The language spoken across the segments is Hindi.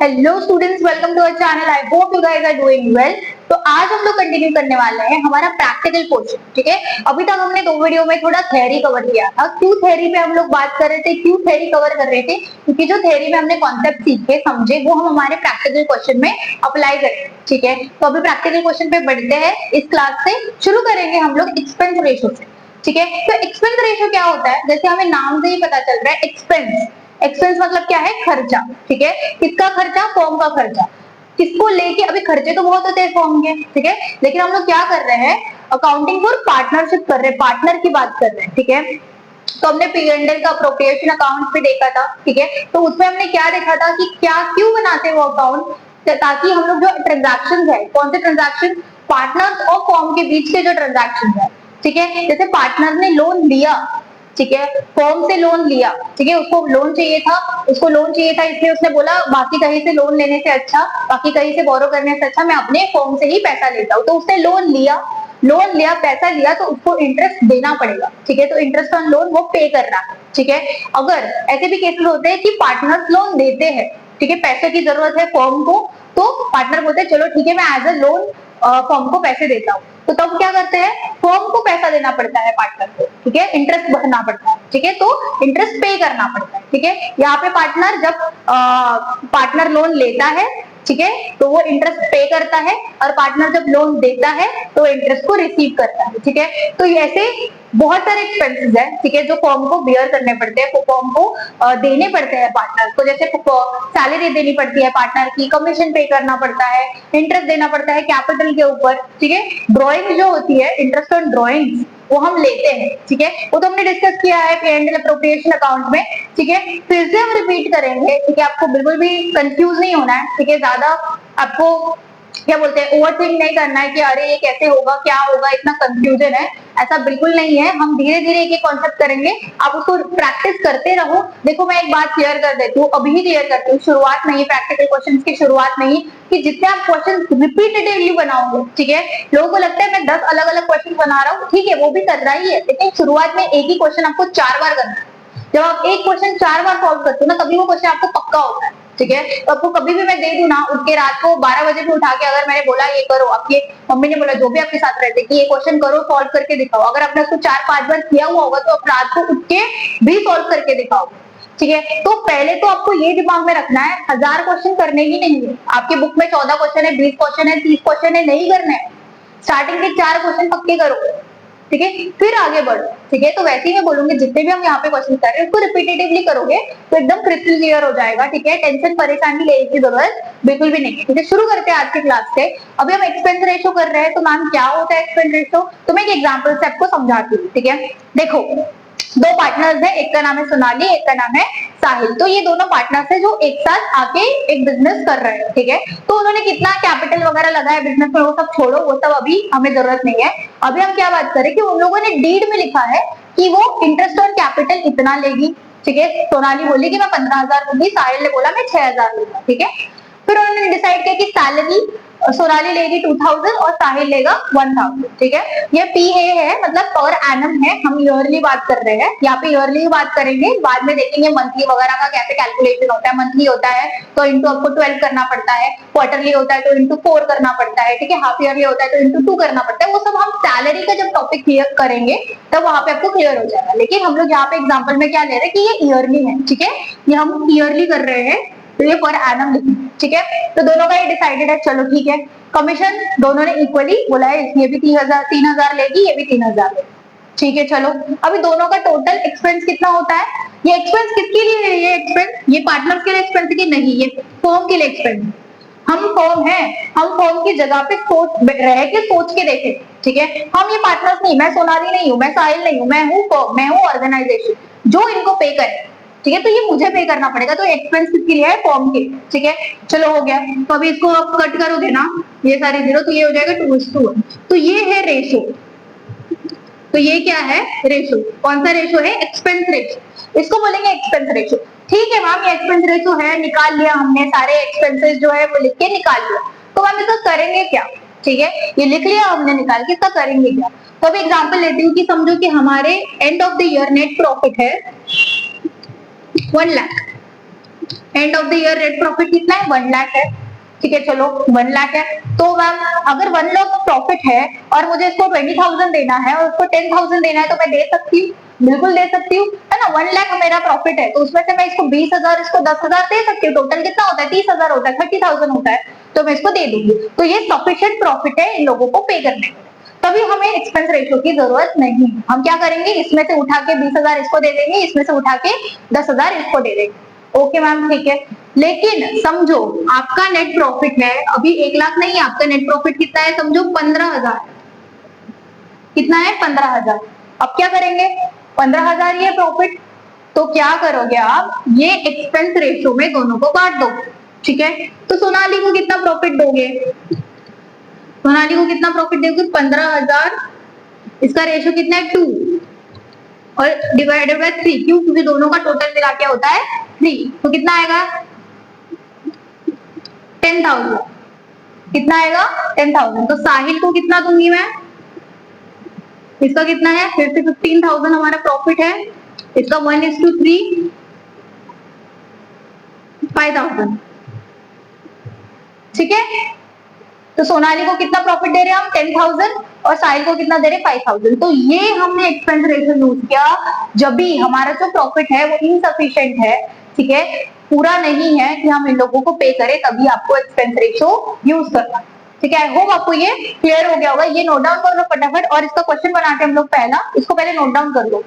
Hello students, welcome to our channel. I hope you guys are doing well. तो आज हम लोग कंटिन्यू करने वाले हैं हमारा प्रैक्टिकल पोर्शन। ठीक है, अभी तक हमने दो वीडियो में थोड़ा थ्योरी कवर किया था। क्यों थ्योरी पे हम लोग बात कर रहे थे, क्यों थ्योरी कवर कर रहे थे? क्योंकि जो थ्योरी में हमने कॉन्सेप्ट सीखे समझे वो हम हमारे प्रैक्टिकल क्वेश्चन में अप्लाई करेंगे। ठीक है, तो अभी प्रैक्टिकल क्वेश्चन पे बढ़ते हैं। इस क्लास से शुरू करेंगे हम लोग एक्सपेंस रेशियो से। ठीक है, तो एक्सपेंस रेशियो क्या होता है? जैसे हमें नाम से ही पता चल रहा है, एक्सपेंस। एक्सपेंस मतलब क्या है? खर्चा। ठीक है, किसका खर्चा? फॉर्म का खर्चा। किसको लेके? अभी खर्चे तो बहुत होते हैं फॉर्म के, ठीक है, लेकिन हम लोग क्या कर रहे हैं? अकाउंटिंग फॉर पार्टनरशिप कर रहे हैं, पार्टनर की बात कर रहे हैं। ठीक है, तो हमने P&L का अप्रोप्रिएशन अकाउंट भी देखा था। ठीक है, तो उसमें हमने क्या देखा था कि क्या क्यों बनाते हैं वो अकाउंट, ताकि हम लोग जो ट्रांजैक्शंस है, कौन से ट्रांजैक्शन? पार्टनर्स और फॉर्म के बीच के जो ट्रांजैक्शंस है। ठीक है, जैसे पार्टनर ने लोन लिया, ठीक है, फॉर्म से लोन लिया, ठीक है, उसको लोन चाहिए था, इसलिए उसने बोला बाकी कहीं से लोन लेने से अच्छा, बाकी कहीं से बोरो करने से अच्छा मैं अपने फॉर्म से ही पैसा लेता हूँ। तो उसने लोन लिया, पैसा लिया, तो उसको इंटरेस्ट देना पड़ेगा। ठीक है, तो इंटरेस्ट ऑन लोन वो पे करना है। ठीक है, अगर ऐसे भी केसेस होते हैं कि पार्टनर्स लोन देते हैं, ठीक है, पैसे की जरूरत है फॉर्म को, तो पार्टनर बोलते हैं चलो ठीक है, मैं एज अ लोन फॉर्म को पैसे देता हूँ। तो तब क्या करते हैं? फॉर्म को पैसा देना पड़ता है पार्टनर को। ठीक है, इंटरेस्ट भरना पड़ता है। ठीक है, तो इंटरेस्ट पे करना पड़ता है। ठीक है, यहाँ पे पार्टनर जब पार्टनर लोन लेता है, ठीक है, तो वो इंटरेस्ट पे करता है, और पार्टनर जब लोन देता है तो इंटरेस्ट को रिसीव करता है। ठीक है, तो ऐसे बहुत सारे एक्सपेंसेस है, ठीक है, जो फॉर्म को बियर करने पड़ते हैं, फॉर्म को देने पड़ते हैं पार्टनर को। जैसे सैलरी देनी पड़ती है पार्टनर की, कमीशन पे करना पड़ता है, इंटरेस्ट देना पड़ता है कैपिटल के ऊपर। ठीक है, ड्रॉइंग जो होती है, इंटरेस्ट ऑन ड्रॉइंग, वो हम लेते हैं। ठीक है, वो तो हमने डिस्कस किया है P&L अप्रोप्रिएशन अकाउंट में। ठीक है, फिर से हम रिपीट करेंगे। ठीक है, आपको बिल्कुल भी कंफ्यूज नहीं होना है। ठीक है, ज्यादा आपको क्या बोलते हैं, ओवर थिंक नहीं करना है कि अरे ये कैसे होगा, क्या होगा, इतना कंफ्यूजन है, ऐसा बिल्कुल नहीं है। हम धीरे धीरे एक एक कॉन्सेप्ट करेंगे, आप उसको प्रैक्टिस करते रहो। देखो, मैं एक बात क्लियर कर देती हूँ, अभी ही क्लियर करती हूँ, शुरुआत नहीं, प्रैक्टिकल क्वेश्चंस की शुरुआत नहीं, कि जितने आप क्वेश्चन रिपीटेटिवली बनाओगे, ठीक है, लोगों को लगता है मैं 10 अलग अलग क्वेश्चन बना रहा हूँ, ठीक है, वो भी कर रहा ही है, लेकिन शुरुआत में एक ही क्वेश्चन आपको 4 बार करना है। जब आप एक क्वेश्चन 4 बार सॉल्व करते हो ना, तभी वो क्वेश्चन आपको पक्का होता है। ठीक है, तो आपको कभी भी मैं दे दूं ना, उठ के रात को 12 बजे भी उठा के अगर मैंने बोला ये करो, आपकी मम्मी ने बोला, जो भी आपके साथ रहते कि ये क्वेश्चन करो, सॉल्व करके दिखाओ, अगर आपने उसको 4-5 बार किया हुआ होगा तो आप रात को उठ के भी सॉल्व करके दिखाओ। ठीक है, तो पहले तो आपको ये दिमाग में रखना है, 1000 क्वेश्चन करने ही नहीं है। आपके बुक में 14 क्वेश्चन है, 20 क्वेश्चन है, 30 क्वेश्चन है, नहीं करने हैं। स्टार्टिंग के 4 क्वेश्चन पक्के करो, ठीक है, फिर आगे बढ़ो। ठीक है, तो वैसे ही मैं बोलूंगी, जितने भी हम यहाँ पे क्वेश्चन कर रहे हैं उसको रिपीटेटिवली करोगे तो एकदम क्रिस्टल क्लियर हो जाएगा। ठीक है, टेंशन परेशानी लेने की जरूरत बिल्कुल भी नहीं। ठीक है, शुरू करते हैं आज की क्लास से। अभी हम एक्सपेंस रेशियो कर रहे हैं, तो मैम क्या होता है एक्सपेंस रेशियो? तो मैं एक एग्जाम्पल से आपको समझाती हूँ। ठीक है, देखो, दो पार्टनर्स हैं, एक का नाम है सोनाली, एक का नाम है साहिल। तो ये दोनों पार्टनर्स हैं जो एक साथ आके एक बिजनेस कर रहे हैं। ठीक है, तो उन्होंने कितना कैपिटल वगैरह लगाया बिजनेस में, वो सब छोड़ो, वो सब अभी हमें जरूरत नहीं है। अभी हम क्या बात करें कि उन लोगों ने डीड में लिखा है कि वो इंटरेस्ट और कैपिटल इतना लेगी। ठीक है, सोनाली बोली कि मैं 15,000 लूंगी, साहिल ने बोला मैं 6,000 लूंगा। ठीक है, फिर उन्होंने डिसाइड किया कि सैलरी सोनाली लेगी 2000 और साहिल लेगा 1000। ठीक है, ये PA है, मतलब पर एनम है, हम ईयरली बात कर रहे हैं, यहाँ पे ईयरली बात करेंगे, बाद में देखेंगे मंथली वगैरह का कैसे कैलकुलेशन होता है। मंथली होता है तो इंटू आपको 12 करना पड़ता है, क्वार्टरली होता है तो इंटू 4 करना पड़ता है, ठीक है, हाफ ईयरली होता है तो इंटू 2 करना पड़ता है। वो सब हम सैलरी का जब टॉपिक क्लियर करेंगे तब वहां पे आपको क्लियर हो जाएगा। लेकिन हम लोग यहाँ पे एग्जाम्पल में क्या ले रहे हैं कि ये ईयरली है। ठीक है, ये हम ईयरली कर रहे हैं, तो ये पर एनम लिखेंगे। ठीक है, तो दोनों का ये डिसाइडेड है, चलो ठीक है। कमीशन दोनों ने इक्वली बोला है, ये भी 3000 लेगी, ये भी 3000 लेगी। ठीक है, चलो अभी दोनों का टोटल एक्सपेंस कितना होता है? ये एक्सपेंस किसके लिए है? ये एक्सपेंस ये पार्टनर्स के लिए एक्सपेंस की नहीं, ये फॉर्म के लिए एक्सपेंस। हम फॉर्म है, हम फॉर्म की जगह पे रह के सोच के देखे। ठीक है, हम ये पार्टनर्स नहीं, मैं सोनाली नहीं हूँ, मैं साहिल नहीं हूँ, मैं हूँ फॉर्म, मैं हूँ ऑर्गेनाइजेशन जो इनको पे करे। ठीक है, तो ये मुझे पे करना पड़ेगा, तो एक्सपेंस किसके लिए है? फॉर्म के। ठीक है, चलो हो गया। तो अभी इसको आप कट करोगे ना, ये सारे जीरो, तो ये हो जाएगा 2:1। तो ये है रेशो। तो ये क्या है? रेशो। कौन सा रेशो है? एक्सपेंस रेशो, इसको बोलेंगे एक्सपेंस रेशो। ठीक है मैम, ये एक्सपेंस रेशो है, निकाल लिया हमने, सारे एक्सपेंसेस जो है वो लिख के निकाल लिया। तो मैम इसका करेंगे क्या? ठीक है, ये लिख लिया हमने निकाल के, इसका करेंगे क्या? तो अब एग्जाम्पल लेती हूँ कि समझो कि हमारे end of the year net profit है 1 lakh. End of the year net profit कितना है, 1 लाख है, ठीक है, चलो 1 लाख है। तो मैम अगर 1 लाख प्रॉफिट है और मुझे इसको 20,000 देना है और उसको 10,000 देना है तो मैं दे सकती हूँ, बिल्कुल दे सकती हूँ, है ना। 1 लाख मेरा प्रॉफिट है तो उसमें से मैं इसको 20,000, इसको 10,000 दे सकती हूँ। टोटल कितना होता है, 30,000 होता है, 30,000 होता है, तो मैं इसको दे दूंगी। तो ये सफिशिएंट प्रॉफिट है इन लोगों को पे करने के लिए, तभी हमें एक्सपेंस रेशियो की जरूरत नहीं। हम क्या करेंगे, इसमें से उठा के 20,000 इसको दे देंगे, इसमें से उठा के 10,000 इसको दे देंगे। ओके मैम, ठीक है। लेकिन समझो आपका नेट प्रॉफिट है अभी 1 लाख नहीं है, आपका नेट प्रॉफिट कितना है, समझो 15,000, कितना है, 15,000। अब क्या करेंगे, 15,000 ये प्रॉफिट, तो क्या करोगे आप, ये एक्सपेंस रेशियो में दोनों को बांट दो, ठीक है। तो सोनाली को कितना प्रॉफिट दोगे, सोनाली को कितना प्रॉफिट दोगे, 15,000, इसका रेशियो कितना है 2 और डिवाइडेड बाय 3, क्यों, क्योंकि दोनों का टोटल मिला क्या होता है 3, तो कितना आएगा 10,000, कितना आएगा 10,000। तो साहिल को कितना दूंगी मैं, इसका कितना है, फिर से 15,000 हमारा प्रॉफिट है, इसका 1:3, 5,000, ठीक है। तो सोनाली को कितना प्रॉफिट दे रहे हैं हम, 10,000, और साहिल को कितना दे रहे हैं, 5,000। तो ये हमने एक्सपेंस रेशियो यूज किया जब भी हमारा जो प्रॉफिट है वो इनसफिशिएंट है, ठीक है, पूरा नहीं है कि हम इन लोगों को पे करें, तभी आपको एक्सपेंस रेशियो यूज करना, ठीक है। आई होप आपको ये क्लियर हो गया होगा। ये नोट डाउन कर लो फटाफट, और इसका क्वेश्चन बनाते हैं हम लोग पहला, इसको पहले नोट डाउन कर लो।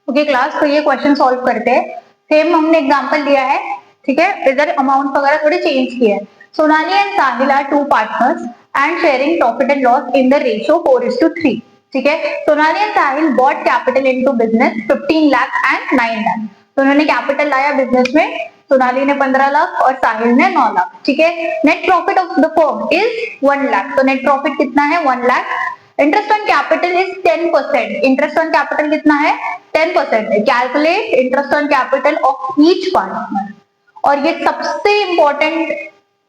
ओके क्लास, तो ये क्वेश्चन सॉल्व करते हैं। सेम हमने एग्जांपल दिया है, ठीक है, इधर अमाउंट वगैरह थोड़े चेंज किए हैं। Sonali and Sahil are 2 partners and sharing profit and loss in the ratio 4:3, ठीक है। Sonali and Sahil bought capital into business 15 lakh and 9 lakh. तो उन्होंने कैपिटल लाया बिजनेस में, सोनाली ने 15 लाख और साहिल ने 9 लाख, ठीक है। Net profit of the firm is 1 lakh, तो नेट प्रॉफिट कितना है, 1 lakh. Interest on capital is 10%, interest on capital कितना है, 10% है। Calculate interest on capital of each partner, और ये सबसे इंपॉर्टेंट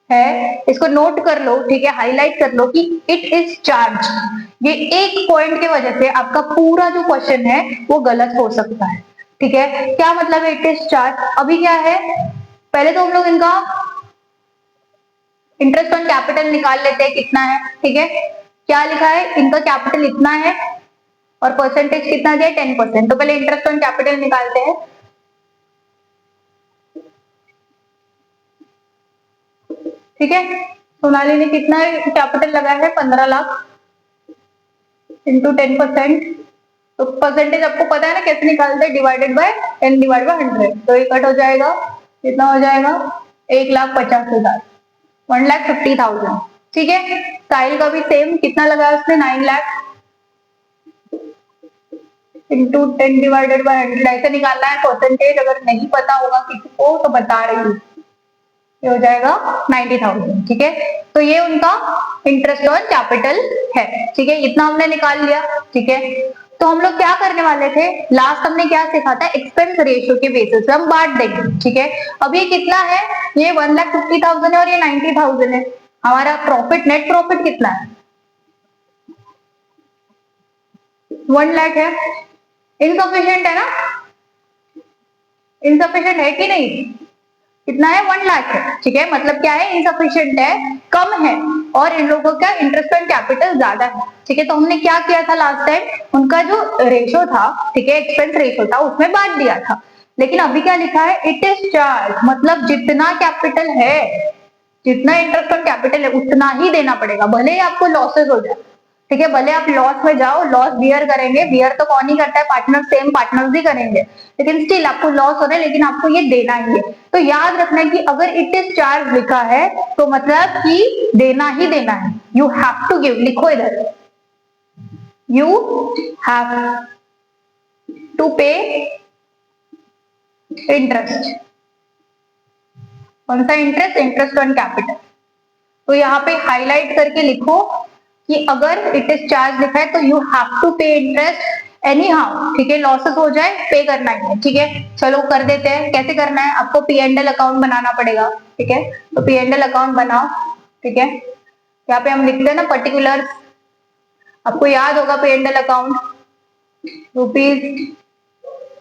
है, इसको नोट कर लो, ठीक है, हाईलाइट कर लो कि इट इज चार्ज। ये एक पॉइंट की वजह से आपका पूरा जो क्वेश्चन है वो गलत हो सकता है, ठीक है। क्या मतलब है इट इज चार्ज, अभी क्या है, पहले तो हम लोग इनका इंटरेस्ट ऑन कैपिटल निकाल लेते हैं कितना है, ठीक है। क्या लिखा है, इनका कैपिटल इतना है और परसेंटेज कितना दिया, 10%। तो पहले इंटरेस्ट ऑन कैपिटल निकालते हैं, ठीक है। सोनाली ने कितना कैपिटल लगाया है, 15 लाख इंटू 10%, तो परसेंटेज आपको पता है ना कैसे निकालते हैं, डिवाइडेड बाय 10 डिवाइड बाय 100, तो ये कट हो जाएगा, कितना हो जाएगा, 1,50,000, 1,50,000, ठीक है। साहिल का भी सेम, कितना लगाया उसने, 9 लाख इंटू 10 डिवाइडेड बाय 100, ऐसे निकालना है परसेंटेज। अगर नहीं पता होगा किसी को तो बता रही हूँ, ये हो जाएगा 90,000, ठीक है। तो ये उनका इंटरेस्ट ऑन कैपिटल है, ठीक है, इतना हमने निकाल लिया, ठीक है। तो हम लोग क्या करने वाले थे, लास्ट हमने क्या सीखा था, एक्सपेंस रेशियो के बेसिस पे हम बांट देंगे, ठीक है। अब ये कितना है, ये 1,50,000 है और ये 90,000 है। हमारा प्रॉफिट, नेट प्रॉफिट कितना है, 1 लाख है। इनसफिशिएंट है ना, इनसफिशिएंट है कि नहीं, कितना है, 1 लाख है, ठीक है। मतलब क्या है, इनसफिशिएंट है, कम है, और इन लोगों का इंटरेस्ट ऑन कैपिटल ज्यादा है, ठीक है। तो हमने क्या किया था लास्ट टाइम, उनका जो रेशियो था, ठीक है, एक्सपेंस रेशियो था, उसमें बांट दिया था। लेकिन अभी क्या लिखा है, इट इज चार्ज, मतलब जितना कैपिटल है, जितना इंटरेस्ट ऑन कैपिटल है उतना ही देना पड़ेगा, भले ही आपको लॉसेस हो जाए, ठीक है। भले आप लॉस में जाओ, लॉस बियर करेंगे, बियर तो कौन ही करता है, पार्टनर, सेम पार्टनर्स ही करेंगे, लेकिन स्टिल आपको लॉस हो रहा है, लेकिन आपको ये देना ही है। तो याद रखना कि अगर इट इज चार्ज लिखा है तो मतलब कि देना ही देना है, यू हैव टू गिव, लिखो इधर, यू हैव टू पे इंटरेस्ट। कौन सा इंटरेस्ट, इंटरेस्ट ऑन कैपिटल। तो यहाँ पे हाईलाइट करके लिखो कि अगर इट इज चार्ज लिखा है तो यू हैव टू पे इंटरेस्ट एनी हाउ, ठीक है, लॉसेस हो जाए पे करना ही है, ठीक है। चलो कर देते हैं, कैसे करना है, आपको P&L अकाउंट बनाना पड़ेगा, ठीक है। तो P&L अकाउंट बनाओ, ठीक है। यहाँ पे हम लिखते हैं ना पर्टिकुलर, आपको याद होगा P&L account, rupees,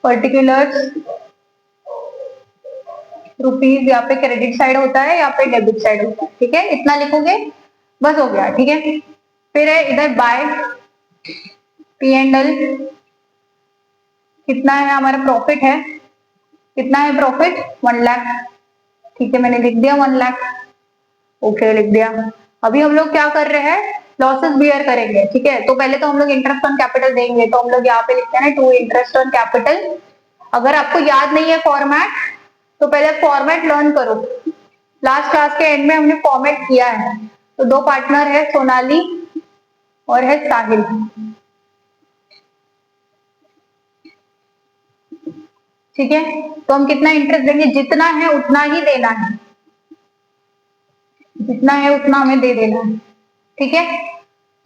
particulars rupees, यहाँ पे क्रेडिट साइड होता है, यहाँ पे डेबिट साइड होता है, ठीक है, इतना लिखोगे बस हो गया, ठीक है। फिर है इधर बाय पी एंड एल, कितना है हमारा प्रॉफिट है, कितना है प्रॉफिट 1 लाख, ठीक है, मैंने लिख दिया 1 लाख, ओके लिख दिया। अभी हम लोग क्या कर रहे हैं, लॉसेस बियर करेंगे, ठीक है। तो पहले तो हम लोग इंटरेस्ट ऑन कैपिटल देंगे, तो हम लोग यहाँ पे लिखते हैं ना टू इंटरेस्ट ऑन कैपिटल। अगर आपको याद नहीं है फॉर्मेट, तो पहले फॉर्मेट लर्न करो, लास्ट क्लास के एंड में हमने फॉर्मेट किया है। तो दो पार्टनर है, सोनाली और है साहिल, ठीक है। तो हम कितना इंटरेस्ट देंगे, जितना है उतना ही देना है, जितना है उतना हमें दे देना है, ठीक है।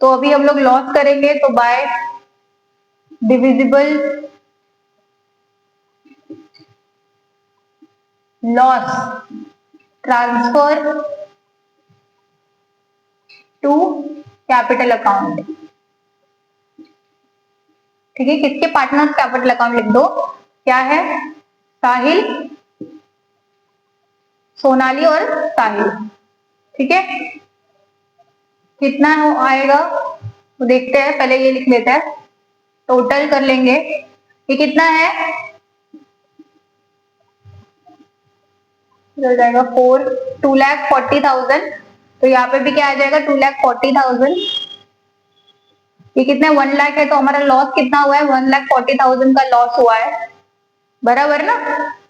तो अभी हम लोग लॉस करेंगे, तो by divisible loss transfer to capital account, ठीक है। किसके पार्टनर कैपिटल अकाउंट लिख दो, क्या है, साहिल, सोनाली और साहिल, ठीक है। कितना आएगा तो देखते हैं, पहले ये लिख लेते हैं, टोटल कर लेंगे, ये कितना है, चल जाएगा 2,40,000, तो यहाँ पे भी क्या आ जाएगा 2,40,000, ये कितने 1 लाख है, तो हमारा लॉस कितना हुआ है, 1,40,000 का लॉस हुआ है, बराबर ना।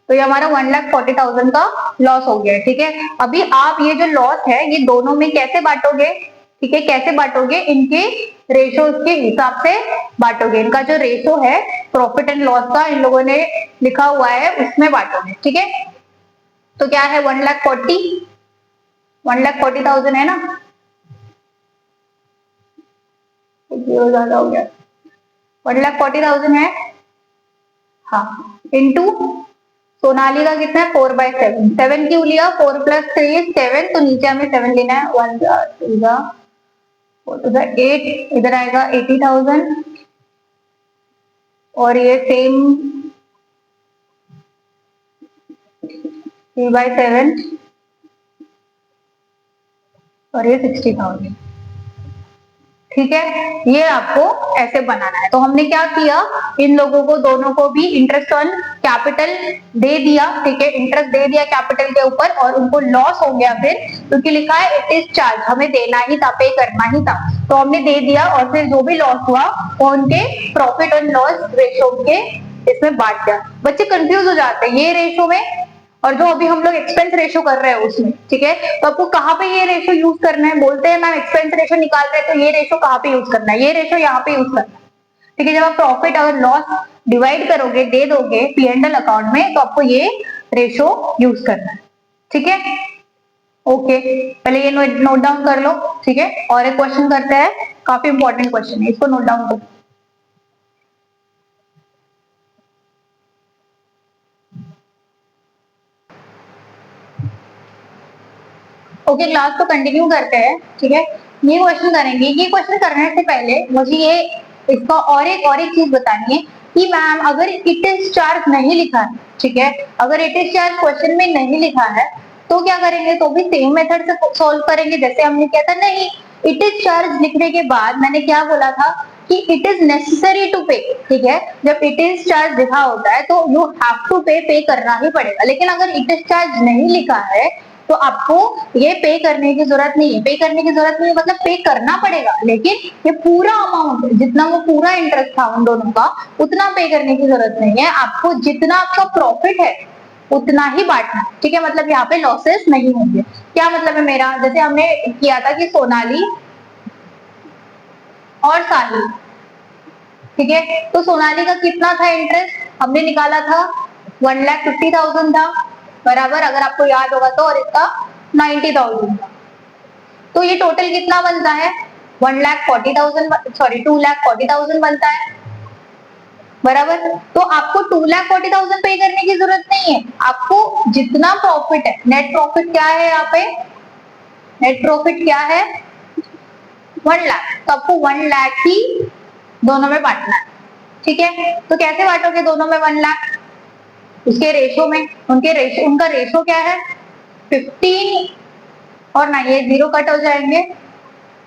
तो ये हमारा 1,40,000 का लॉस हो गया, ठीक है। अभी आप ये जो लॉस है ये दोनों में कैसे बांटोगे, ठीक है, कैसे बांटोगे, इनके रेशोज के हिसाब से बांटोगे, इनका जो रेशो है प्रॉफिट एंड लॉस का इन लोगों ने लिखा हुआ है उसमें बांटोगे, ठीक है। तो क्या है 1,40,000 है ना, जीरो ज्यादा हो गया, 1,40,000 है, हाँ, इंटू सोनाली का कितना है 4/7, 7 क्यों लिया, 4 + 3 = 7, तो नीचे हमें 7 लेना है, 1 2 4 8, इधर आएगा 80,000, और ये सेम 3/7 और ये 60,000, ठीक है। ये आपको ऐसे बनाना है। तो हमने क्या किया, इन लोगों को दोनों को भी इंटरेस्ट ऑन कैपिटल दे दिया, ठीक है, इंटरेस्ट दे दिया कैपिटल के ऊपर, और उनको लॉस हो गया फिर, क्योंकि लिखा है इट इज चार्ज, हमें देना ही था, पे करना ही था, तो हमने दे दिया, और फिर जो भी लॉस हुआ वो उनके प्रॉफिट एंड लॉस रेशो के इसमें बांट दिया। बच्चे कंफ्यूज हो जाते हैं ये रेशो में, और जो अभी हम लोग एक्सपेंस रेशो कर रहे हैं उसमें, ठीक है। तो आपको कहाँ पे ये रेशो यूज करना है, बोलते हैं मैम एक्सपेंस रेशो निकाल रहे हैं, तो ये रेशो कहाँ पे यूज करना है, ये रेशो यहाँ पे यूज करना है, ठीक है। जब आप प्रॉफिट और लॉस डिवाइड करोगे, दे दोगे पी एंड एल अकाउंट में, तो आपको ये रेशो यूज करना है, ठीक है, ओके। पहले ये नोट डाउन कर लो, ठीक है। और एक क्वेश्चन करते हैं, काफी इंपॉर्टेंट क्वेश्चन है, इसको नोट डाउन करो। ओके, क्लास को कंटिन्यू करते हैं, ठीक है। ये क्वेश्चन करेंगे, ये क्वेश्चन करने से पहले मुझे ये इसका और एक चीज बतानी है कि मैम अगर इट इज चार्ज नहीं लिखा है, ठीक है, अगर इट इज चार्ज क्वेश्चन में नहीं लिखा है तो क्या करेंगे, तो भी सेम मेथड से सॉल्व करेंगे जैसे हमने किया था। नहीं, इट इज चार्ज लिखने के बाद मैंने क्या बोला था कि इट इज नेसेसरी टू पे, ठीक है। जब इट इज चार्ज लिखा होता है तो यू हैव टू पे करना ही पड़ेगा, लेकिन अगर इट इज चार्ज नहीं लिखा है तो आपको ये पे करने की जरूरत नहीं है, पे करने की जरूरत नहीं है मतलब पे करना पड़ेगा, लेकिन ये पूरा अमाउंट जितना वो पूरा इंटरेस्ट था उन दोनों का उतना पे करने की जरूरत नहीं है, आपको जितना आपका प्रॉफिट है उतना ही बांटना, ठीक है। मतलब यहाँ पे लॉसेस नहीं होंगे। क्या मतलब है मेरा, जैसे हमने किया था कि सोनाली और साहिल, ठीक है, तो सोनाली का कितना था इंटरेस्ट, हमने निकाला था 1,50,000 था, बराबर, अगर आपको याद होगा तो, और इसका 90,000 था, तो ये टोटल कितना बनता है 1,40,000, सॉरी 2,40,000 बनता है, बराबर। तो आपको 2,40,000 पे करने की जरूरत नहीं है, आपको जितना प्रॉफिट है, नेट प्रॉफिट क्या है यहाँ पे, नेट प्रॉफिट क्या है 1 लाख, तो आपको 1 लाख ही दोनों में बांटना है, ठीक है, तो कैसे बांटोगे दोनों में 1 लाख? उसके रेशो में, उनका रेशो क्या है 15 और 9, ये 0 कट हो जाएंगे,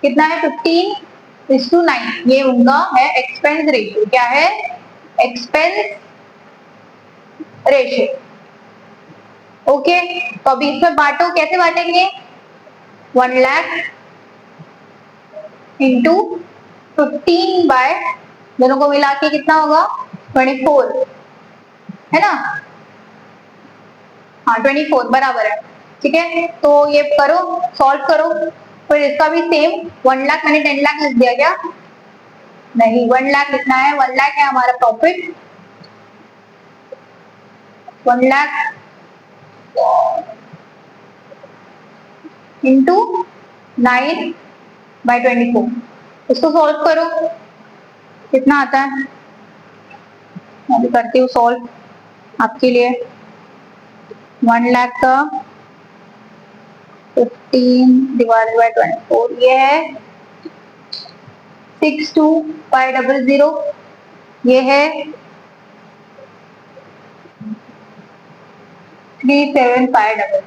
कितना है 15:9, ये उनका है एक्सपेंस रेशियो। क्या है? Expense ratio. ओके, तो अभी इसमें बांटो, कैसे बांटेंगे? 1 लाख इंटू 15 बाय, दोनों को मिला के कितना होगा 24, है ना? हाँ 24 बराबर है। ठीक है, तो ये करो, सॉल्व करो, फिर इसका भी सेम 1 लाख, मैंने 10 लाख लिख दिया क्या? नहीं, 1 लाख लिखना है। 1 लाख है हमारा प्रॉफिट, 1 लाख इंटू 9/24, इसको सॉल्व करो, कितना आता है? मैं भी करती हूँ सॉल्व आपके लिए। 1 लाख का 15/24, ये है 62,500, ये है 37,500।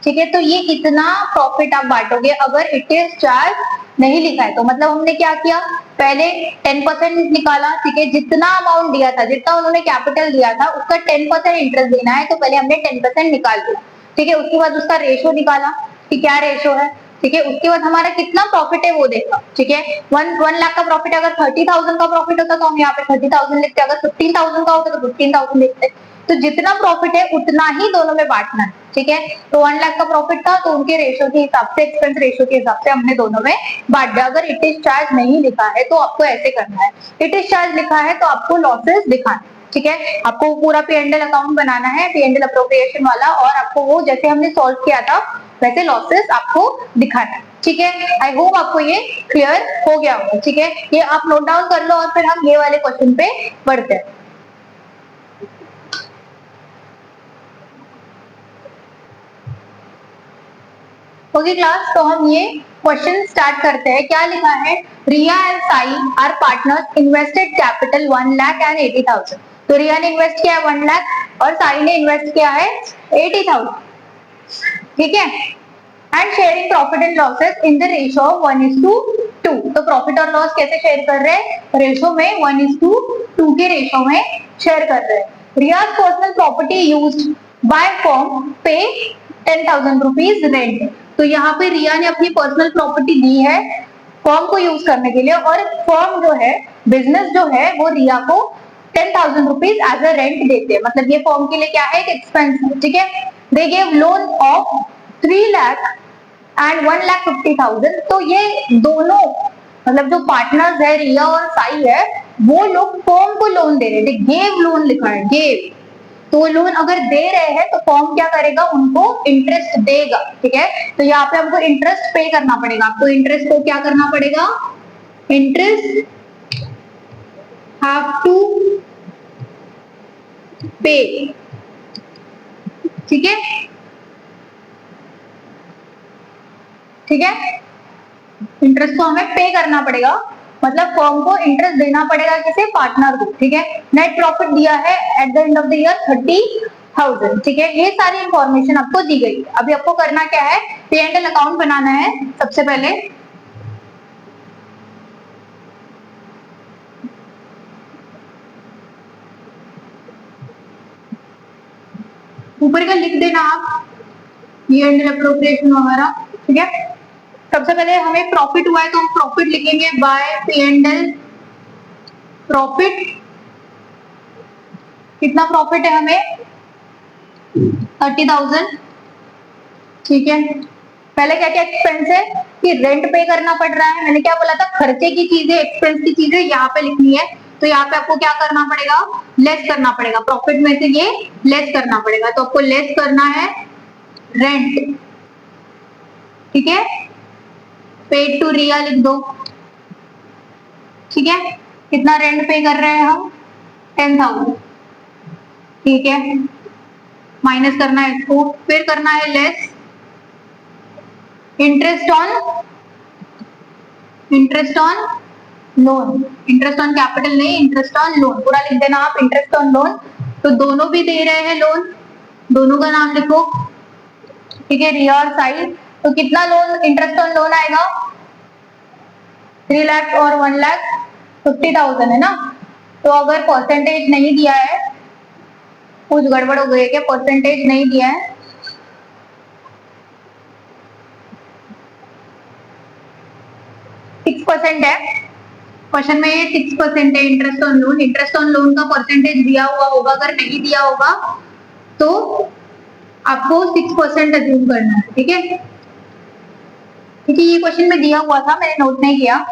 ठीक है, तो ये इतना प्रॉफिट आप बांटोगे अगर इट इज चार्ज नहीं लिखा है तो। मतलब हमने क्या किया, पहले 10% निकाला, ठीक है, जितना अमाउंट दिया था, जितना उन्होंने कैपिटल दिया था उसका 10% इंटरेस्ट देना है, तो पहले हमने 10% निकाल दिया। ठीक है, उसके बाद उसका रेशो निकाला कि क्या रेशो है। ठीक है, उसके बाद हमारा कितना प्रॉफिट है वो देखा। ठीक है, 1 लाख का प्रॉफिट, अगर 30,000 का प्रॉफिट होता तो हम यहाँ पे 30,000 लिखते, अगर 15,000 का होता तो 15,000 लिखते। तो जितना प्रॉफिट है उतना ही दोनों में बांटना है। ठीक है, तो 1 लाख का प्रॉफिट था तो उनके रेशो के हिसाब से, एक्सपेंस रेशो के हिसाब से हमने दोनों में बांट दिया। अगर इट इज चार्ज नहीं लिखा है तो आपको ऐसे करना है, इट इज चार्ज लिखा है तो आपको लॉसेस दिखाना। ठीक है, आपको पूरा P&L अकाउंट बनाना है, P&L अप्रोप्रिएशन वाला, और आपको वो जैसे हमने सॉल्व किया था वैसे लॉसेस आपको दिखाना है। ठीक है, आई होप आपको ये क्लियर हो गया होगा। ठीक है, ये आप नोट डाउन कर लो और फिर हम ये वाले क्वेश्चन पे बढ़ते हैं। ओके क्लास, तो हम ये क्वेश्चन स्टार्ट करते हैं। क्या लिखा है? Riya and Sai are partners, invested capital 1,80,000। तो रिया ने इन्वेस्ट किया है 1 लाख और साई ने इन्वेस्ट किया है 80,000। ठीक है, and sharing profit and losses in the ratio of 1:2। तो प्रॉफिट और लॉस कैसे शेयर कर रहे हैं? रेशो में 1:2 के रेशो में शेयर कर रहे हैं। Riyaz personal property used by firm पे 10,000 रुपीज रेंट। तो यहाँ पे रिया ने अपनी पर्सनल प्रॉपर्टी दी है फर्म को यूज करने के लिए, और फर्म जो है, बिजनेस जो है, वो रिया को 10,000 रुपीज एज अ रेंट देते हैं। मतलब ये फर्म के लिए क्या है? एक एक्सपेंस है। ठीक है, they gave loan of 3 lakh and 1,50,000। तो ये दोनों, मतलब जो पार्टनर्स है रिया और साई है, वो लोग फर्म को लोन दे रहे थे। गेव लोन लिखा है, गेव। तो लोन अगर दे रहे हैं तो फर्म क्या करेगा? उनको इंटरेस्ट देगा। ठीक है, तो यहाँ पे हमको इंटरेस्ट पे करना पड़ेगा। आपको इंटरेस्ट को क्या करना पड़ेगा? इंटरेस्ट हैव टू पे। ठीक है, ठीक है, इंटरेस्ट को हमें पे करना पड़ेगा, मतलब फर्म को इंटरेस्ट देना पड़ेगा किसे? पार्टनर को। ठीक है, नेट प्रॉफिट दिया है at the end of the year 30,000। ठीक है, ये सारी इंफॉर्मेशन आपको दी गई है। अभी आपको करना क्या है? P&L अकाउंट बनाना है। सबसे पहले ऊपर का लिख देना आप, P&L अप्रोप्रिएशन वगैरह। ठीक है, सबसे पहले हमें प्रॉफिट हुआ है तो हम प्रॉफिट लिखेंगे बाय P&L प्रॉफिट। कितना प्रॉफिट है हमें? 30,000। ठीक है, पहले क्या क्या एक्सपेंस है कि रेंट पे करना पड़ रहा है। मैंने क्या बोला था? खर्चे की चीजें, एक्सपेंस की चीजें यहाँ पे लिखनी है। तो यहाँ पे आपको क्या करना पड़ेगा? लेस करना पड़ेगा, प्रॉफिट में से ये लेस करना पड़ेगा। तो आपको लेस करना है रेंट। ठीक है, पेड टू रिया लिख दो। ठीक है, कितना रेंट पे कर रहे हैं हम? 10,000। ठीक है, माइनस करना है इसको, फिर करना है less interest on loan, interest on capital नहीं, इंटरेस्ट ऑन लोन, पूरा लिख देना आप, इंटरेस्ट ऑन लोन। तो दोनों भी दे रहे हैं लोन, दोनों का नाम लिखो, ठीक है, रिया और साई। तो कितना लोन, इंटरेस्ट ऑन लोन आएगा 3 लाख और 1,50,000 है ना। तो अगर परसेंटेज नहीं दिया है, कुछ गड़बड़ हो गई है क्या, परसेंटेज नहीं दिया है, सिक्स परसेंट है क्वेश्चन में, ये 6% है interest on loan. Interest on loan का परसेंटेज दिया हुआ होगा, अगर नहीं दिया होगा तो आपको 6% अज्यूम करना है, ठीक है। क्योंकि ये क्वेश्चन में दिया हुआ था, मैंने नोट नहीं किया।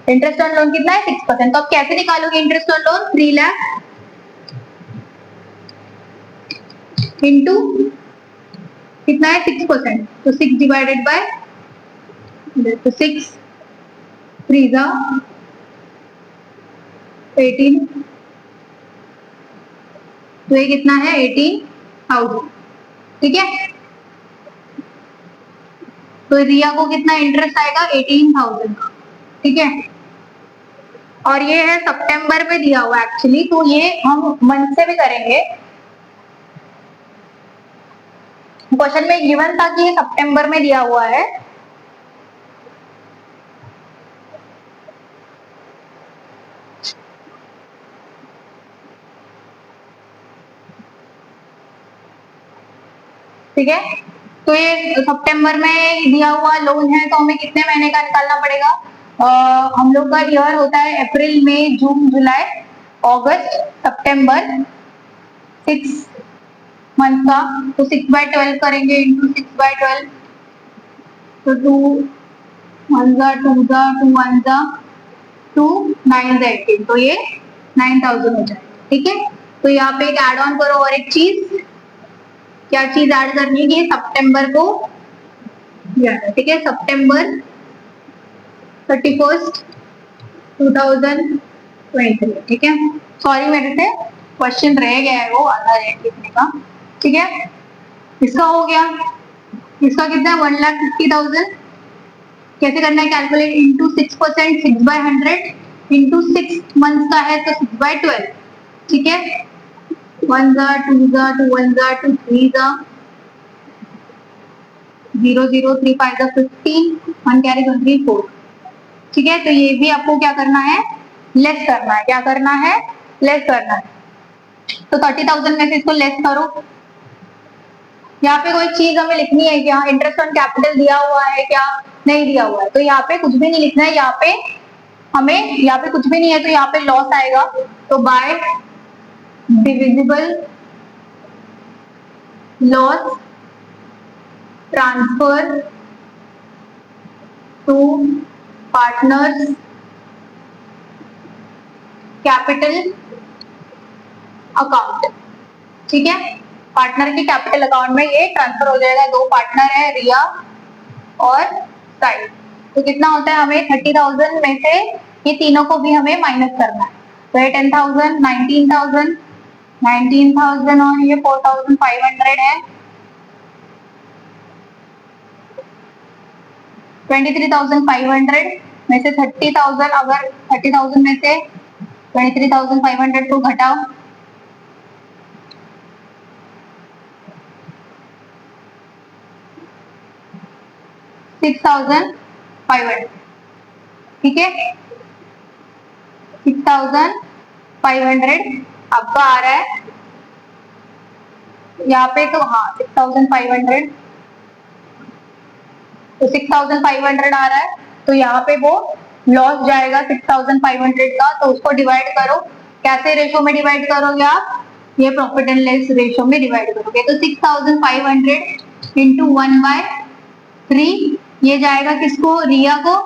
इंटरेस्ट ऑन लोन कितना है 6%। तो आप कैसे निकालोगे interest on loan, 3 lakh into कितना है 6%, तो 6 डिवाइडेड बाय, तो 6 3 जा 18, तो ये कितना है 18,000, ठीक है। तो रिया को कितना इंटरेस्ट आएगा 18,000 का, ठीक है। और ये है सितंबर में दिया हुआ एक्चुअली, तो ये हम मंथ से भी करेंगे। क्वेश्चन में गिवन था कि ये सितंबर में दिया हुआ है, ठीक है। तो ये सितंबर में दिया हुआ लोन है, तो हमें कितने महीने का निकालना पड़ेगा। हम लोग का ईयर होता है अप्रैल मई जून जुलाई अगस्त सितंबर, 6 मंथ का। तो 6/12 करेंगे, इंटू 6/12, तो 2 1 जा 2 जा 2 1 जा 2 9 जा 18, तो ये 9,000 हो जाएगा, ठीक है। तो यहाँ पे एक एड ऑन करो, और एक चीज, क्या चीज ऐड करनी है कि सितंबर को दिया है, ठीक है, सितंबर 31 2023, ठीक है। सॉरी मेरे से क्वेश्चन रह गया है वो आधा रेट लिखने का, ठीक है। इसका हो गया, इसका कितना है 1,50,000। कैसे करना है कैलकुलेट, इंटू 6%, 6/100 इंटू 6 मंथ का है तो 6/12, ठीक है। 1 जा 2 जा 2 1 जा 2 3 जा 0 0 3 5 जा 15 1 कैरी 3 4, ठीक है। तो ये भी आपको क्या करना है, लेस करना है। क्या करना है, लेस करना है। तो 30,000 में से इसको लेस करो। यहाँ पे कोई चीज हमें लिखनी है क्या, इंटरेस्ट ऑन कैपिटल दिया हुआ है क्या, नहीं दिया हुआ है, तो यहाँ पे कुछ भी नहीं लिखना है। यहाँ पे हमें, यहाँ पे कुछ भी नहीं है, तो यहाँ पे लॉस आएगा, तो by divisible loss transfer to partners capital account, ठीक है। पार्टनर के कैपिटल अकाउंट में ये ट्रांसफर हो जाएगा। दो पार्टनर है, रिया और साई। तो कितना होता है, हमें 30,000 में से ये तीनों को भी हमें माइनस करना है। तो ये 10,000 19,000 और ये 4,500 है, 23,500 में से 30,000, अगर 30,000 में से 23,500 को घटाओ, 6,500, ठीक है। 6,500 आपका आ रहा है यहाँ पे, तो हाँ 6,500, तो 6,500 आ रहा है। तो यहाँ पे वो लॉस जाएगा 6,500 का, तो उसको डिवाइड करो। कैसे रेशो में डिवाइड करोगे आप, ये प्रॉफिट एंड लॉस रेशो में डिवाइड करोगे। तो 6,500 इंटू 1/3, ये जाएगा किसको, रिया को,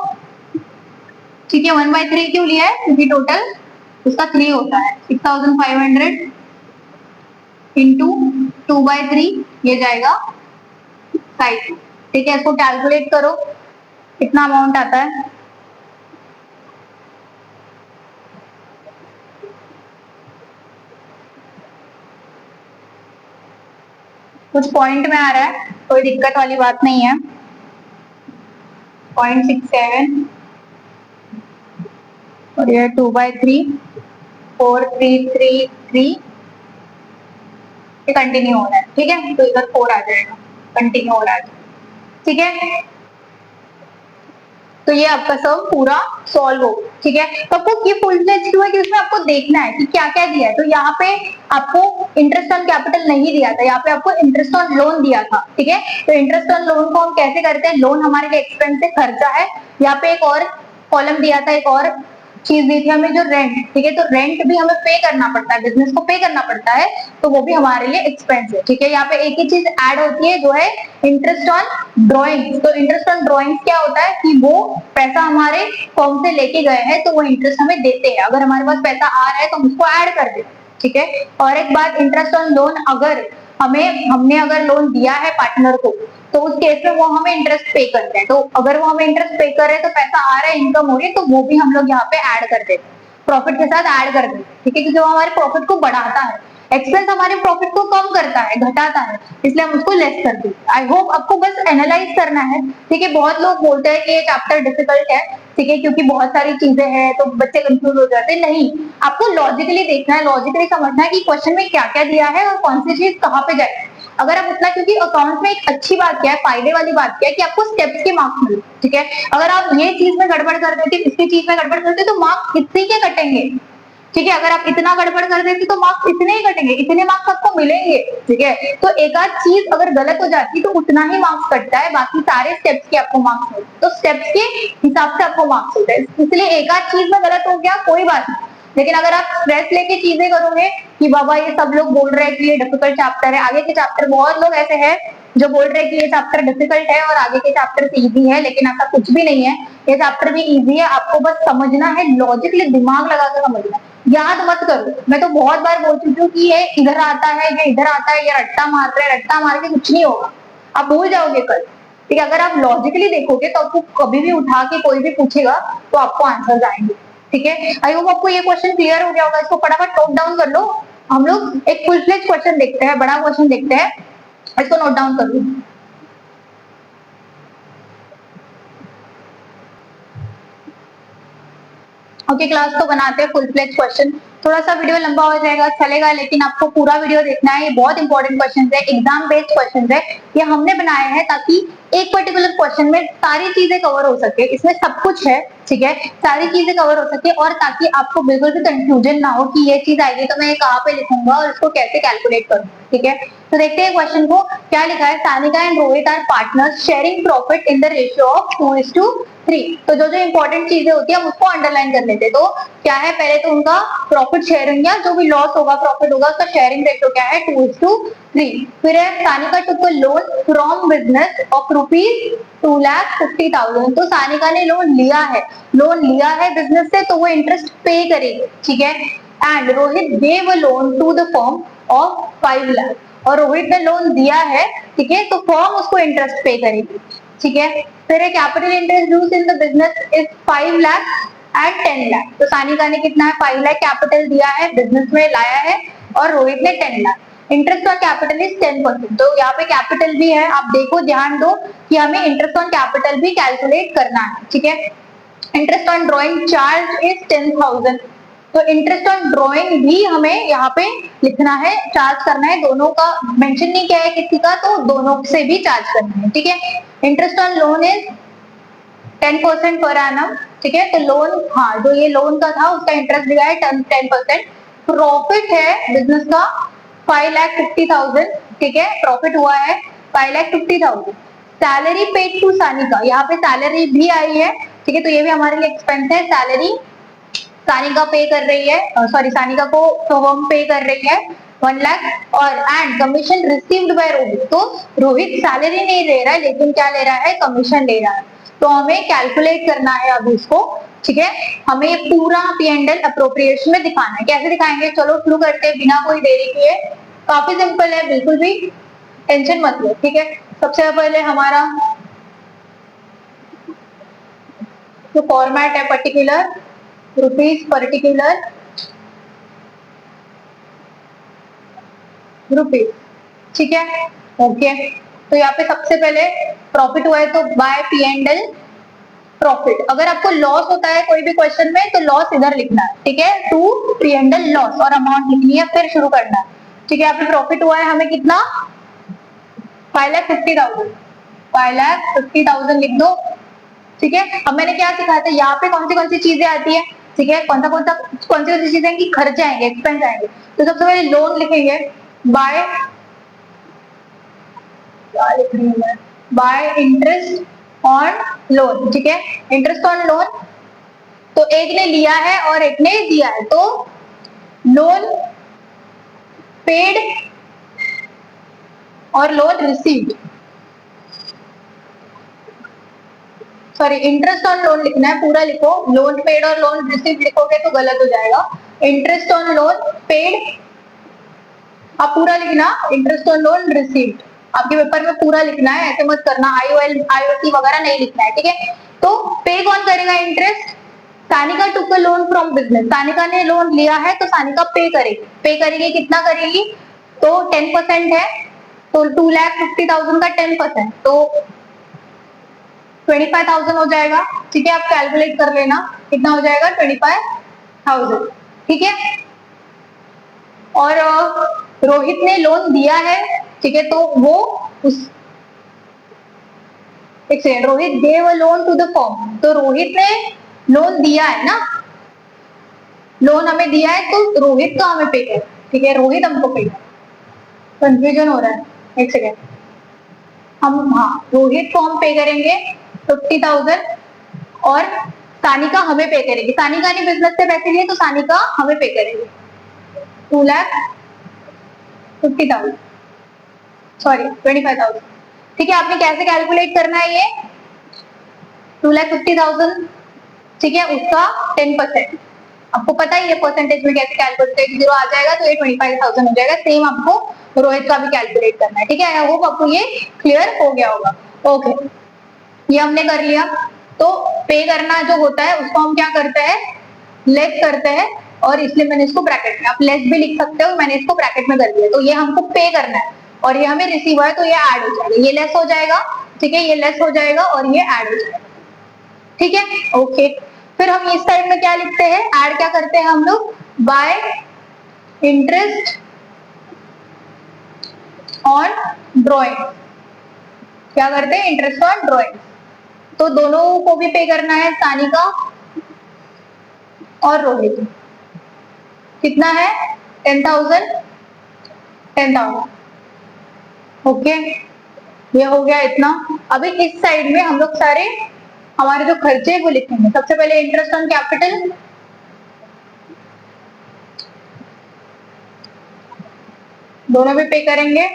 ठीक है। 1/3 क्यों लिया है, क्योंकि टोटल उसका 3 होता है। 6,500 इंटू 2/3, ये जाएगा 5, ठीक है। इसको कैलकुलेट करो कितना अमाउंट आता है। कुछ पॉइंट में आ रहा है, कोई दिक्कत वाली बात नहीं है। 0.67 और ये 2/3, 4,333 ये कंटिन्यू हो रहा है, ठीक है। तो इधर 4 आ जाएगा, कंटिन्यू हो रहा है, ठीक है। तो ये आपका सम पूरा सॉल्व हो, ठीक है। तो आपको ये फुल फ्लेज क्यों है कि उसमें आपको देखना है कि क्या क्या दिया है। तो यहाँ पे आपको इंटरेस्ट ऑन कैपिटल नहीं दिया था, यहाँ पे आपको इंटरेस्ट ऑन लोन दिया था, ठीक है। तो इंटरेस्ट ऑन लोन को हम कैसे करते हैं, लोन हमारे लिए एक्सपेंस है, खर्चा है। यहाँ पे एक और कॉलम दिया था, एक और चीज दी थी हमें जो रेंट, ठीक है। तो रेंट भी हमें पे करना पड़ता है, बिजनेस को पे करना पड़ता है, तो वो भी हमारे लिए एक्सपेंस है, ठीक है। यहाँ पे एक ही चीज ऐड होती है जो है इंटरेस्ट ऑन ड्रॉइंग। तो इंटरेस्ट ऑन ड्रॉइंग क्या होता है कि वो पैसा हमारे फॉर्म से लेके गए हैं तो वो इंटरेस्ट हमें देते हैं। अगर हमारे पास पैसा आ रहा है तो हम उसको ऐड कर देते हैं, ठीक है। और एक बात, इंटरेस्ट ऑन लोन, अगर हमने अगर लोन दिया है पार्टनर को तो उस केस में वो हमें इंटरेस्ट पे करते हैं। तो अगर वो हमें इंटरेस्ट पे कर रहे हैं तो पैसा आ रहा है, इनकम हो रही है, तो वो भी हम लोग यहाँ पे ऐड कर देते हैं, प्रॉफिट के साथ ऐड कर देते हैं, ठीक है। क्योंकि वो हमारे प्रॉफिट को बढ़ाता है, एक्सपेंस हमारे प्रॉफिट को कम करता है, घटाता है, इसलिए हम उसको लेस कर देते हैं। आई होप आपको बस एनालाइज करना है, ठीक है। बहुत लोग बोलते हैं कि ये चैप्टर डिफिकल्ट है, ठीक है, क्योंकि बहुत सारी चीजें हैं तो बच्चे कंफ्यूज हो जाते हैं। नहीं, आपको लॉजिकली देखना है, लॉजिकली समझना है कि क्वेश्चन में क्या क्या दिया है और कौन सी चीज कहाँ पे जाए। अगर आप उतना, क्योंकि अकाउंट में एक अच्छी बात क्या है, फायदे वाली बात क्या है कि आपको स्टेप्स के मार्क्स मिले, ठीक है। अगर आप ये चीज में गड़बड़ कर देते, इसकी चीज में गड़बड़ करते तो मार्क्स कितने के कटेंगे, ठीक है। अगर आप इतना गड़बड़ कर देते तो मार्क्स इतने ही कटेंगे, इतने मार्क्स आपको मिलेंगे, ठीक है। तो एक आध चीज अगर गलत हो जाती तो उतना ही मार्क्स कटता है, बाकी सारे स्टेप्स के आपको मार्क्स मिलते हैं। तो स्टेप्स के हिसाब से आपको मार्क्स होते हैं, इसलिए एक आध चीज में गलत हो गया कोई बात नहीं, लेकिन अगर आप स्ट्रेस लेके चीजें करोगे कि बाबा ये सब लोग बोल रहे हैं कि ये डिफिकल्ट चैप्टर है, आगे के चैप्टर, बहुत लोग ऐसे हैं जो बोल रहे हैं कि ये चैप्टर डिफिकल्ट है और आगे के चैप्टर इजी है, लेकिन ऐसा कुछ भी नहीं है। ये चैप्टर भी इजी है, आपको बस समझना है, लॉजिकली दिमाग लगा के समझना है, याद मत करो। मैं तो बहुत बार बोल चुकी हूँ कि ये इधर आता है, ये इधर आता है, ये रट्टा मार रहे हैं, रट्टा मार के कुछ नहीं होगा, आप भूल जाओगे कल, ठीक है। अगर आप लॉजिकली देखोगे तो आपको कभी भी उठा के कोई भी पूछेगा तो आपको आंसर आएंगे, ठीक है। आई होप आपको ये क्वेश्चन क्लियर हो गया होगा, इसको फटाफट नोट डाउन कर लो। हम लोग एक फुल फ्लेज क्वेश्चन देखते हैं, बड़ा क्वेश्चन देखते हैं, इसको नोट डाउन कर लो। ओके, क्लास तो बनाते हैं फुल फ्लेज क्वेश्चन। थोड़ा सा वीडियो लंबा हो जाएगा चलेगा, लेकिन आपको पूरा वीडियो देखना है। ये बहुत इंपॉर्टेंट क्वेश्चन है, एग्जाम बेस्ड क्वेश्चन है, ये हमने बनाए हैं ताकि एक पर्टिकुलर क्वेश्चन में सारी चीजें कवर हो सके, इसमें सब कुछ है, ठीक है, सारी चीजें कवर हो सके, और ताकि आपको बिल्कुल भी कंफ्यूजन ना हो कि ये चीज आएगी तो मैं कहाँ पे लिखूंगा और इसको कैसे कैलकुलेट करूंगा, ठीक है। तो देखते हैं क्वेश्चन को क्या लिखा है। Sanika and Rohit are partners sharing profit in the ratio of 2:3। तो जो जो इंपॉर्टेंट चीजें होती है हम उसको अंडरलाइन कर लेते हैं। तो क्या है, पहले तो उनका प्रॉफिट शेयरिंग या जो भी लॉस होगा प्रॉफिट होगा उसका शेयरिंग रेशियो क्या है, 2:3। फिर है सानिका टुक अ लोन फ्रॉम बिजनेस ऑफ ₹2,50,000। तो सानिका ने लोन लिया है बिजनेस से, तो वो इंटरेस्ट पे करेगी, ठीक है। And Rohit gave a loan to the firm of 5 lakh, और रोहित ने लोन दिया है, ठीक है, तो फर्म उसको इंटरेस्ट पे करेगी, ठीक है। फिर capital interest dues in the business is 5 lakh and 10 lakh. तो सानिका ने कितना है, 5 लाख कैपिटल दिया है, बिजनेस में लाया है, और रोहित ने 10 lakh. Interest on capital is 10%। तो यहाँ पे कैपिटल भी है, आप देखो ध्यान दो कि हमें इंटरेस्ट ऑन कैपिटल भी कैलकुलेट करना है, ठीक है। Interest on drawing charge is 10,000। तो इंटरेस्ट ऑन ड्रॉइंग भी हमें यहाँ पे लिखना है, चार्ज करना है, दोनों का मेंशन नहीं किया है किसी का, तो दोनों से भी चार्ज करना है, ठीक है। Interest on loan is 10% per annum, ठीक है। तो लोन, हाँ, जो ये लोन का था उसका इंटरेस्ट दिया है 10%। प्रॉफिट है बिजनेस का 5,50,000, ठीक है, प्रॉफिट हुआ है 5,50,000। सैलरी पेड टू सानिका, यहाँ पे सैलरी भी आई है, ठीक है, तो ये भी हमारे लिए एक्सपेंस है। सैलरी सानिका पे कर रही है, सॉरी सानिका को फर्म पे कर रही है 1 लाख, और and commission received by Rohit. तो रोहित सैलरी नहीं ले रहा है, लेकिन क्या ले रहा है, कमीशन ले रहा है। तो हमें कैलकुलेट करना है अब इसको, ठीक है। हमें पूरा P&L अप्रोप्रिएशन में दिखाना है। कैसे दिखाएंगे, चलो शुरू करते हैं बिना कोई देरी किए। काफी सिंपल है, बिल्कुल भी टेंशन मत लो, ठीक है। सबसे पहले हमारा जो फॉर्मेट है पर्टिकुलर रुपीज पर्टिकुलर रुपीज, ठीक है, ओके। तो यहाँ पे सबसे पहले प्रॉफिट हुआ है तो बाय P&L प्रॉफिट। अगर आपको लॉस होता है कोई भी क्वेश्चन में तो लॉस इधर लिखना है, ठीक है, to P and L loss और अमाउंट लिखनी है, फिर शुरू करना है, ठीक है। यहाँ पे प्रॉफिट हुआ है हमें कितना 5,50,000, 5,50,000 लिख दो, ठीक है। अब मैंने क्या सिखाया था, यहाँ पे कौन सी चीजें आती है, ठीक है, कौन सी चीजें की खर्चे आएंगे, एक्सपेंस आएंगे। तो सबसे पहले लोन लिखेंगे, बाय, क्या लिख रही हूँ मैं, बाय इंटरेस्ट ऑन लोन, ठीक है, इंटरेस्ट ऑन लोन। तो एक ने लिया है और एक ने दिया है, तो लोन पेड और loan received, sorry interest on loan लिखना है, पूरा लिखो, लोन पेड और लोन रिसीव्ड लिखोगे तो गलत हो जाएगा। इंटरेस्ट ऑन लोन पेड आप पूरा लिखना, इंटरेस्ट ऑन लोन रिसीव्ड आपके पेपर में पूरा लिखना है, ऐसे मत करना IOL IOC वगैरह नहीं लिखना है, ठीक है। तो पे कौन करेगा interest, Sanika took a loan from business, Sanika ने लोन लिया है तो सानिका पे करेगी, कितना करेगी, तो 10% है, तो 2,50,000 का 10%, तो 25,000 हो जाएगा, ठीक है। आप कैलकुलेट कर लेना कितना हो जाएगा 25,000, ठीक है। और रोहित ने लोन दिया है, ठीक है, तो वो उस एक second, Rohit gave a loan to the firm, तो रोहित ने लोन दिया है ना, लोन हमें दिया है तो रोहित का हमें पे कर, ठीक है, रोहित हमको पे कर, कंफ्यूजन हो रहा है, एक सेकेंड, हम हाँ रोहित को हम पे करेंगे 50,000 और सानिका हमें पे करेगी, सानिका ने बिजनेस से पैसे लिए तो सानिका हमें पे करेगी 2,50,000, सॉरी 25,000, ठीक है। आपने कैसे कैलकुलेट करना है ये 2,50,000, ठीक है, उसका 10%, आपको पता ही है परसेंटेज में कैसे कैलकुलेट, 0 आ जाएगा तो ये 25,000 हो जाएगा। सेम आपको रोहित का भी कैलकुलेट करना है, ठीक है। आई होप आपको ये क्लियर हो गया होगा। ओके, ये हमने कर लिया। तो पे करना जो होता है उसको हम क्या करते हैं, लेस करते हैं, और इसलिए मैंने इसको ब्रैकेट में, आप लेस भी लिख सकते हो, मैंने इसको ब्रैकेट में कर दिया। तो ये हमको पे करना है और ये हमें रिसीव है, तो ये ऐड हो जाएगा, ये लेस हो जाएगा, ठीक है, ये लेस हो जाएगा और ये ऐड हो जाएगा, ठीक है। ओके, फिर हम इस साइड में क्या लिखते हैं, ऐड क्या करते हैं हम लोग, बाय इंटरेस्ट ऑन ड्रॉइंग, क्या करते हैं, इंटरेस्ट ऑन ड्रॉइंग। तो दोनों को भी पे करना है, सानिका और रोहित, कितना है 10,000, 10,000, ओके, ये हो गया इतना। अभी इस साइड में हम लोग सारे हमारे जो खर्चे हैं वो लिखेंगे। सबसे पहले इंटरेस्ट ऑन कैपिटल, दोनों भी पे करेंगे,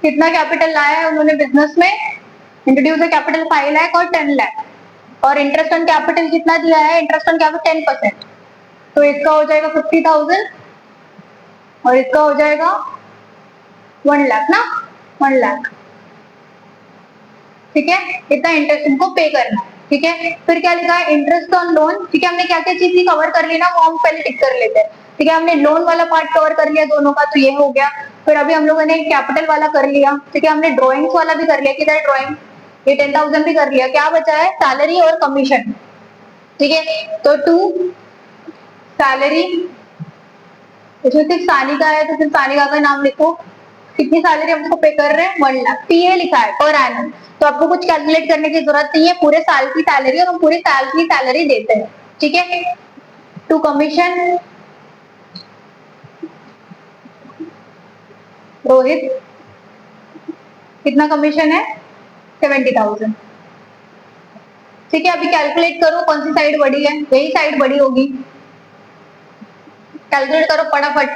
कितना कैपिटल लाया है उन्होंने बिजनेस में, इंट्रोड्यूस कैपिटल 5 लाख और 10 लाख, और इंटरेस्ट ऑन कैपिटल कितना दिया है, इंटरेस्ट ऑन कैपिटल 10%, तो इसका हो जाएगा 50,000 और इसका हो जाएगा 1 लाख ना, 1 लाख, ठीक है। इतना इंटरेस्ट इनको पे करना है, ठीक है। फिर क्या लिखा है, इंटरेस्ट ऑन लोन, ठीक है। हमने क्या क्या चीज कवर कर ली ना, वो हम पहले टिक कर लेते हैं, ठीक है। हमने लोन वाला पार्ट कवर कर लिया दोनों का, तो ये हो गया। फिर अभी हम लोगों ने कैपिटल वाला कर लिया, ठीक है। हमने ड्रॉइंग्स वाला भी कर लिया, किधर ड्रॉइंग, ये 10,000 भी कर लिया। क्या बचा है, सैलरी और कमीशन, ठीक है। तो टू सैलरी, इसमें सिर्फ सानिका है तो सिर्फ सानिका का नाम लिखो, कितनी सैलरी हमको पे कर रहे हैं 1 लाख, पीए लिखा है पर एनम, तो आपको कुछ कैलकुलेट करने की जरूरत नहीं है, पूरे साल की सैलरी, और हम पूरे साल की सैलरी देते हैं, ठीक है। टू कमीशन, रोहित कितना कमीशन है 70,000, ठीक है। अभी कैलकुलेट करो कौन सी साइड बड़ी है, यही साइड बड़ी होगी, कैलकुलेट करो फटाफट,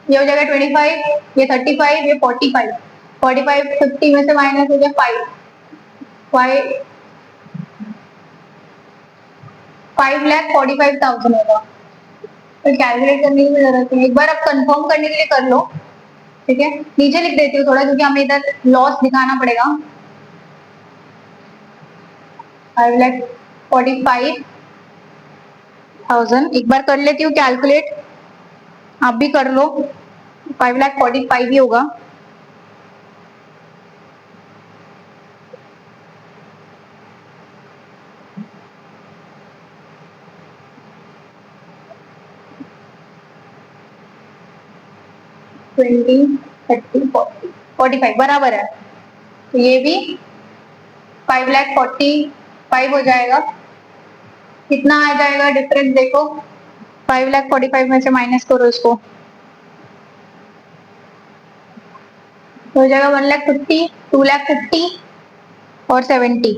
ये हो जाएगा 25, ये 35, ये 45, 45 50 में से माइनस हो जाए 5,45,000 होगा। तो कैलकुलेट करने की जरूरत है, एक बार आप कंफर्म करने के लिए कर लो, ठीक है। नीचे लिख देती हूँ थोड़ा, क्योंकि हमें इधर लॉस दिखाना पड़ेगा। 5,45,000 एक बार कर लेती हूँ कैलकुलेट, आप भी कर लो, 5,45,000 ही होगा। 20, 30, 40, 45 बराबर है। तो ये भी 5,45,000 हो जाएगा। कितना आ जाएगा डिफरेंस देखो, 5,45,000 में से माइनस करो इसको, हो जाएगा 1,50,000, 2,50,000 और 70।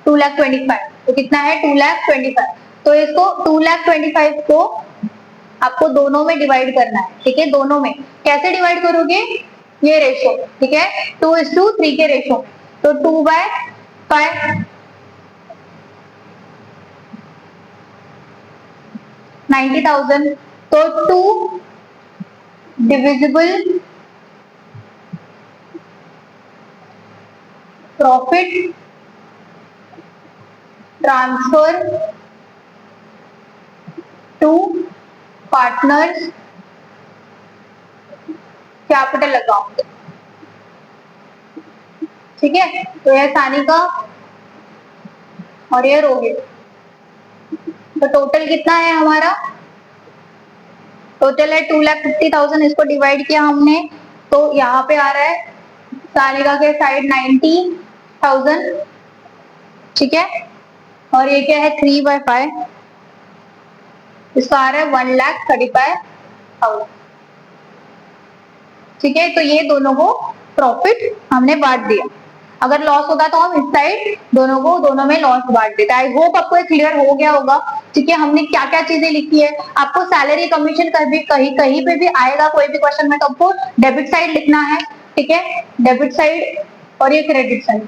2,25,000, तो कितना है 2,25,000। तो इसको 2,25,000 को आपको दोनों में डिवाइड करना है, ठीक है। दोनों में कैसे डिवाइड करोगे, ये रेशो, ठीक है, 2:3 के रेशो। तो 2/5 90,000। तो 2 divisible profit transfer to partners capital account, ठीक है। तो यह सानिका और ये रोहित। तो टोटल कितना है हमारा, टोटल है 2,50,000। इसको डिवाइड किया हमने तो यहाँ पे आ रहा है सानिका के साइड 90,000, ठीक है। और ये क्या है 3/5, इसका आ रहा है 1,35,000, ठीक है। तो ये दोनों को प्रॉफिट हमने बांट दिया। अगर लॉस होता तो हम इस साइड दोनों में लॉस बांट देते। आई होप आपको ये क्लियर हो गया होगा, ठीक है। हमने क्या क्या चीजें लिखी है, आपको सैलरी कमीशन कहीं कहीं पे भी आएगा कोई भी क्वेश्चन में तो आपको डेबिट साइड लिखना है, ठीक है, डेबिट साइड, और ये क्रेडिट साइड,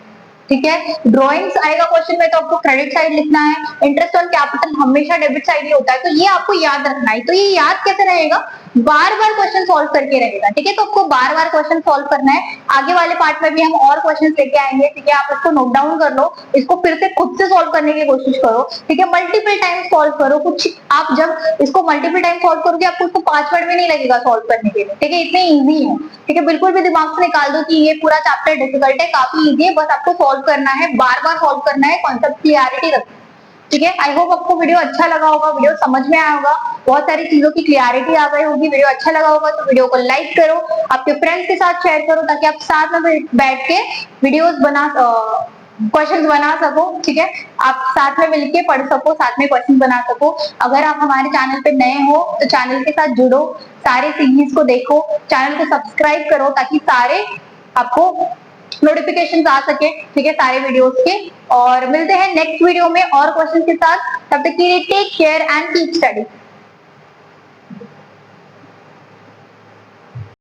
ठीक है। ड्रॉइंग्स आएगा क्वेश्चन में तो आपको क्रेडिट साइड लिखना है। इंटरेस्ट ऑन कैपिटल हमेशा डेबिट साइड ही होता है, तो ये आपको याद रखना है। तो ये याद कैसे रहेगा, बार बार क्वेश्चन सॉल्व करके रहेगा, ठीक है। तो आपको बार बार क्वेश्चन सॉल्व करना है। आगे वाले पार्ट में भी हम और क्वेश्चन लेके आएंगे, ठीक है। आप इसको नोट डाउन कर लो, इसको फिर से खुद से सॉल्व करने की कोशिश करो, ठीक है। मल्टीपल टाइम सॉल्व करो। कुछ आप जब इसको मल्टीपल टाइम सॉल्व करोगे आपको इसको 5 मिनट भी नहीं लगेगा सॉल्व करने के लिए, ठीक है। इतने ईजी है, ठीक है। बिल्कुल भी दिमाग से निकाल दो कि ये पूरा चैप्टर डिफिकल्ट है, काफी ईजी है, बस आपको सॉल्व करना है, बार बार सॉल्व करना है, कॉन्सेप्ट क्लियरिटी रखना है, ठीक है। आई होप आपको वीडियो अच्छा लगा होगा, वीडियो समझ में आया होगा, बहुत सारी चीजों की क्लियरिटी आ गई होगी। वीडियो अच्छा लगा होगा तो वीडियो को लाइक करो, आपके फ्रेंड्स के साथ शेयर करो, ताकि आप साथ में बैठ के वीडियोस क्वेश्चंस बना सको, ठीक है। आप साथ में मिलके पढ़ सको, साथ में क्वेश्चन बना सको। अगर आप हमारे चैनल पे नए हो तो चैनल के साथ जुड़ो, सारे सीरीज को देखो, चैनल को सब्सक्राइब करो, ताकि सारे आपको नोटिफिकेशन आ सके, ठीक है, सारे वीडियोस के। और मिलते हैं नेक्स्ट वीडियो में और क्वेश्चन के साथ, तब तक के लिए take care and keep study.